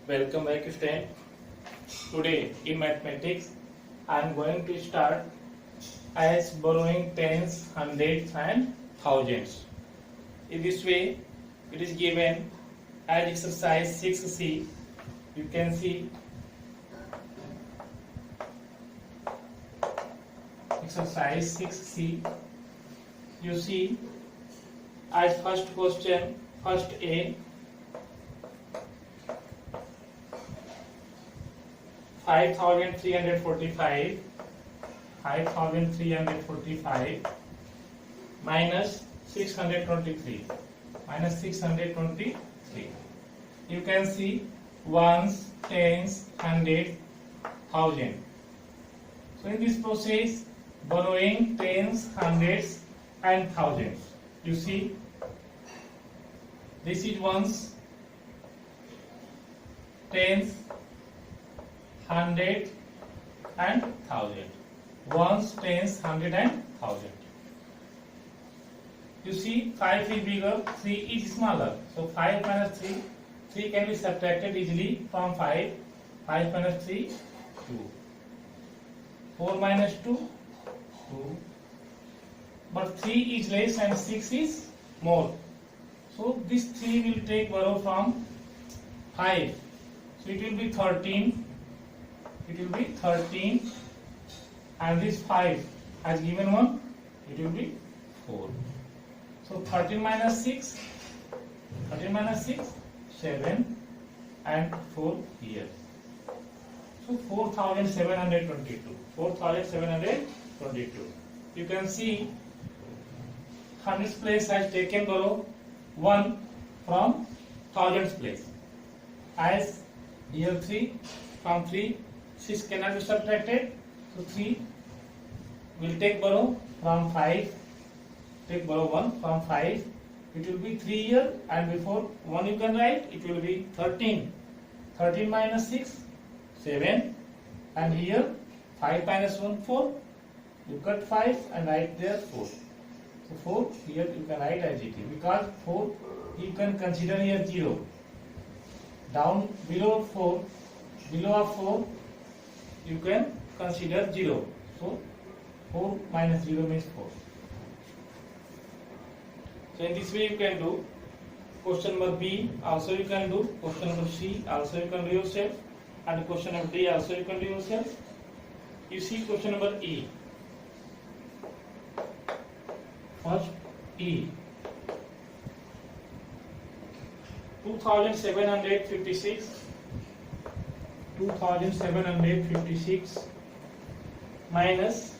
Welcome back student. Today in mathematics I am going to start as borrowing tens, hundreds and thousands. In this way it is given as exercise 6C. You can see exercise 6C. You see as first question, first A, 5345 minus 623. You can see ones, tens, hundred, thousand. So in this process, borrowing tens, hundreds and thousands. You see, this is ones, tens, hundred and thousand. Ones, tens, hundred and thousand. You see, 5 is bigger, 3 is smaller. So 5 minus 3 can be subtracted easily from 5. 5 minus 3, 2. 4 minus 2, 2. But 3 is less and 6 is more. So this 3 will take borrow from 5. So it will be 13. It will be 13. And this 5 has given 1. It will be 4. So 13 minus 6, 7 and 4 here. So 4722. 4722. You can see hundreds place has taken borrow 1 from thousands place. As here 3 from 3, 6 cannot be subtracted. So 3 will take borrow from 5. Take borrow 1 from 5. It will be 3 here, and before 1 you can write, it will be 13. 13 minus 6, 7. And here 5 minus 1, 4. You cut 5 and write there 4. So 4 here you can write as it is, because 4 you can consider here 0. Down below 4, below 4 you can consider 0. So 4 minus 0 means 4. So in this way you can do. Question number B also you can do. Question number C also you can do yourself. And question number D also you can do yourself. You see question number E. First E. 2756 minus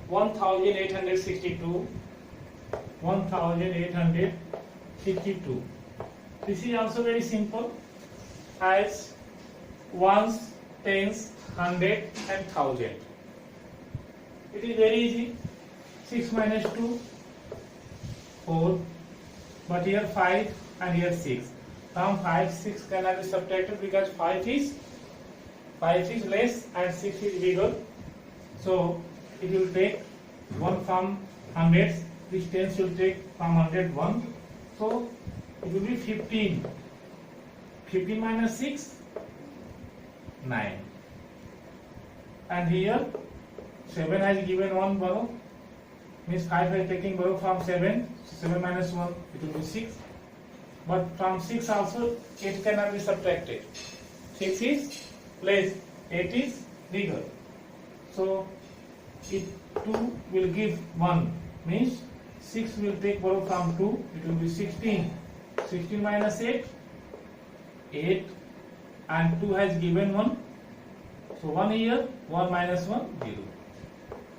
1862. This is also very simple, as ones, tens, hundred and thousand. It is very easy. 6 minus 2, 4. But here 5 and here 6. From 5, 6 cannot be subtracted because 5 is less and 6 is bigger. So it will take 1 from hundreds. This tens will take from 100 1. So it will be 15. 15 minus 6, 9. And here 7 has given 1 borrow. Means 5 is taking borrow from 7. 7 minus 1, it will be 6. But from 6 also 8 cannot be subtracted. 6 is less, 8 is bigger. So it 2 will give 1. Means 6 will take borrow from 2. It will be 16. 16 minus 8, 8. And 2 has given 1. So 1 here, 1 minus 1, 0.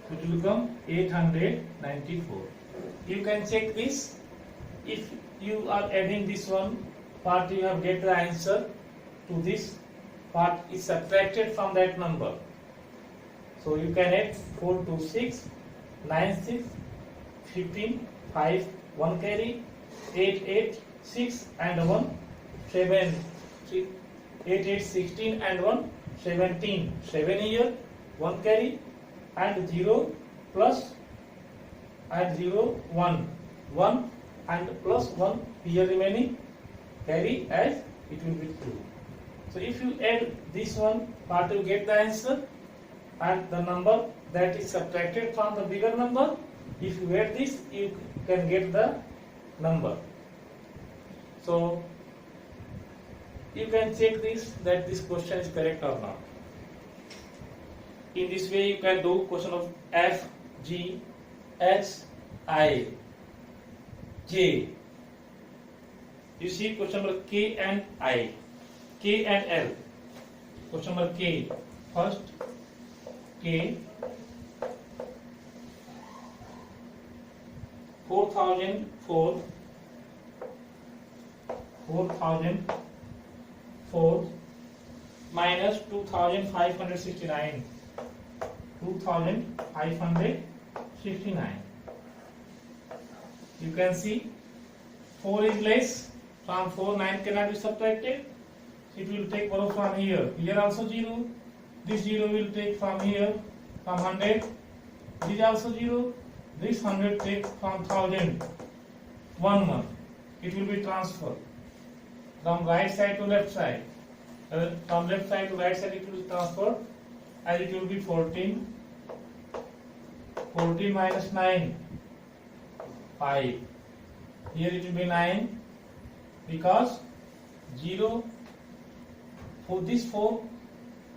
So it will become 894. You can check this. If you are adding this one part, you have get the answer to this part is subtracted from that number. So you can add 4 to 6, 9, 6, 15, 5, 1 carry, 8, 8, 6 and 1, 7, 8, 8, 16 and 1, 17. 7 here, 1 carry and 0 plus and 0, 1. 1 and plus 1 here remaining, carry as it will be 2. So if you add this one, what you get the answer? And the number that is subtracted from the bigger number, if you add this, you can get the number. So you can check this, that this question is correct or not. In this way you can do question of F, G, H, I, J. You see question number K and I, K and L. Question number K, first K, 4004 minus 2569. You can see 4 is less. From 4, 9 cannot be subtracted. It will take borrow from here. Here also 0. This 0 will take from here, from 100. This also 0. This 100 take from 1000. 1. It will be transferred from right side to left side. From left side to right side it will be transferred, and it will be 14. 14 minus 9, 5. Here it will be 9, because 0, for this 4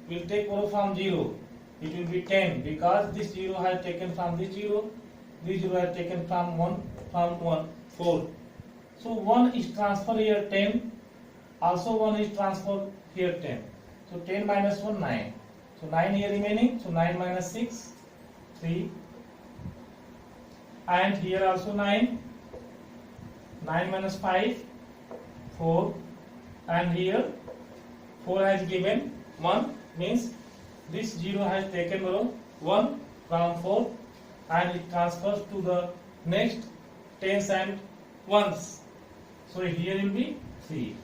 will take borrow from 0. It will be 10, because this 0 has taken from this 0. This 0 has taken from 1, 4. So 1 is transferred here 10. Also 1 is transferred here 10. So 10 minus 1, 9. So 9 here remaining. So 9 minus 6, 3. And here also 9. 9 minus 5, 4. And here 4 has given 1. Means this 0 has taken 1 from 4. And it transfers to the next tens and ones. So here will be 3.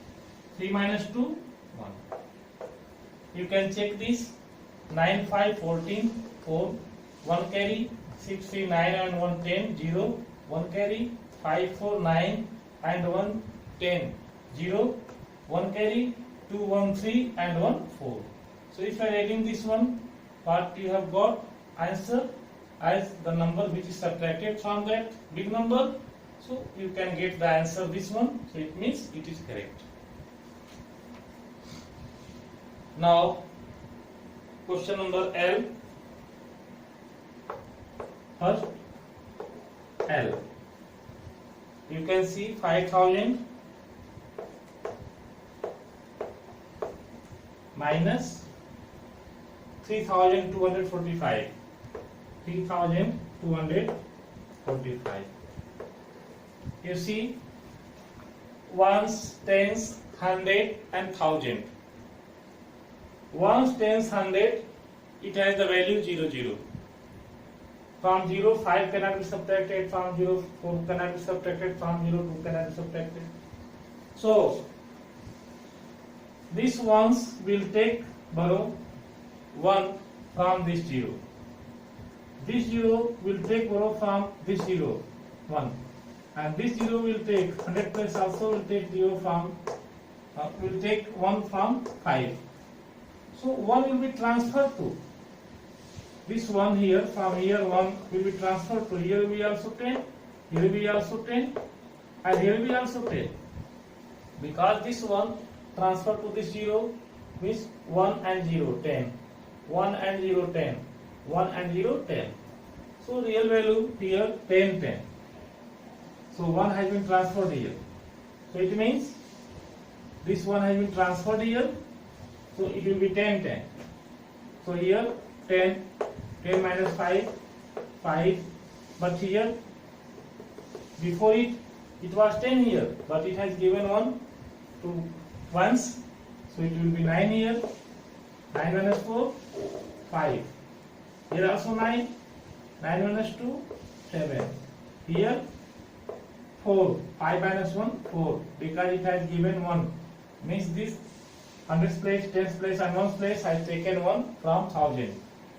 3 minus 2, 1. You can check this. 9, 5, 14, 4. 1 carry. 6, 3, 9 and 1, 10, 0. 1 carry. 5, 4, 9 and 1, 10, 0. 1 carry. 2, 1, 3 and 1, 4. So if I adding this one, what you have got? Answer as the number which is subtracted from that big number. So you can get the answer this one. So it means it is correct. Now question number L. First L. You can see 5000 minus 3245. 3245. You see, ones, tens, hundred, and thousand. Ones, tens, hundred, it has the value 0, 0. From 0, 5 cannot be subtracted. From 0, 4 cannot be subtracted. From 0, 2 cannot be subtracted. So, these ones will take borrow 1 from this 0. This 0 will take borrow from this 0, 1. And this 0 will take 100 plus also will take 0 from, will take 1 from 5. So 1 will be transferred to this 1 here. From here 1 will be transferred to here will be also 10, here will be also 10, and here will be also 10. Because this 1 transferred to this 0 means 1 and 0, 10. 1 and 0, 10. 1 and 0, 10. So real value here 10, 10. So 1 has been transferred here. So it means this 1 has been transferred here. So it will be 10, 10. So here 10, 10 minus 5, 5. But here before it was 10 here. But it has given 1 to once. So it will be 9 here. 9 minus 4, 5. Here also 9. 9 minus 2, 7. Here 4. 5 minus 1, 4. Because it has given 1. Means this 100th place, 10th place and 1st place has taken 1 from 1000.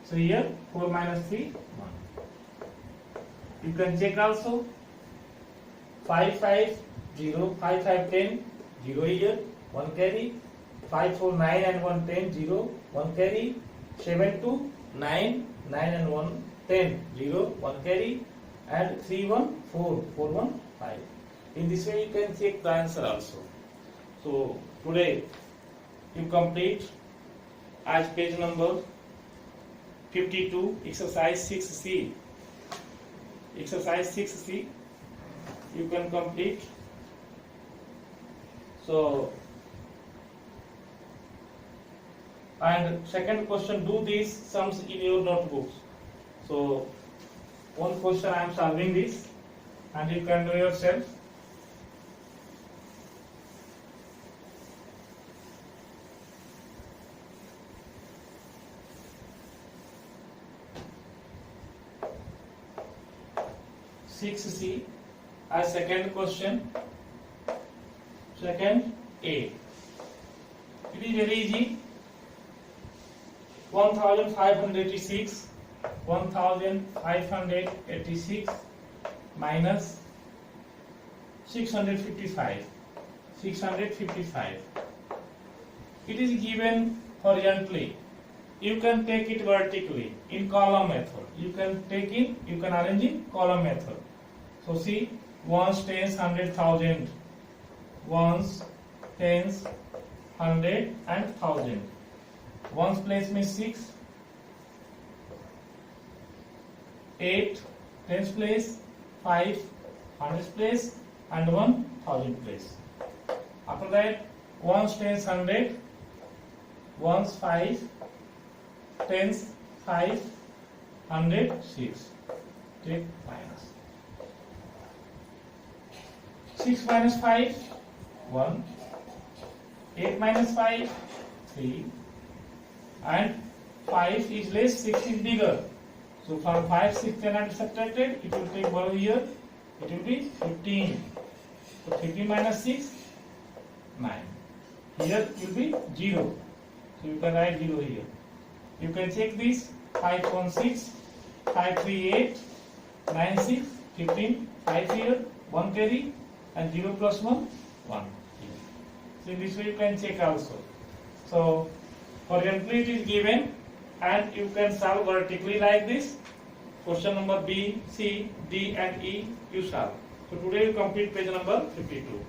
So here 4 minus 3, 1. You can check also. 5, 5, 0. 5, 5, 10. 0 here. 1 carry. 5 4 9 and 1 10 0 1 carry, 7 2 9 9 and 1 10 0 1 carry, and 3 1 4 4 1 5. In this way you can check the answer also. So today you complete as page number 52, exercise 6C. Exercise 6C you can complete. So, and second question, do these sums in your notebooks. So one question I am solving this, and you can do yourself. C as second question, second A. It is very easy. 1586 minus 655. It is given horizontally. You can take it vertically in column method. You can arrange in column method. So see, ones, tens, 100,000. Ones, tens, 100 and 1000. Ones place means 6, 8, tens place, 5, hundreds place, and 1, 1000 place. After that, ones, tens, 100, ones, 5, tens, 5, 100, 6. Take minus. 6 minus 5, 1. 8 minus 5, 3. And 5 is less, 6 is bigger. So from 5, 6 cannot be subtracted. It will take value here. It will be 15. So 15 minus 6, 9. Here it will be 0. So you can write 0 here. You can check this. 5 1 6, 5 3 8, 9 6, 15, 5 here, 1 carry, and 0 plus 1, 1. So in this way you can check also. So horizontally it is given, and you can solve vertically like this. Question number B, C, D and E you solve. So today you complete page number 52.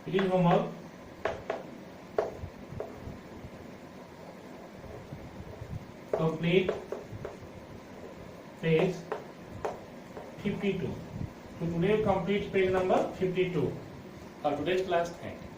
It is homework. Complete page 52. So today you complete page number 52 for today's class. Thank you.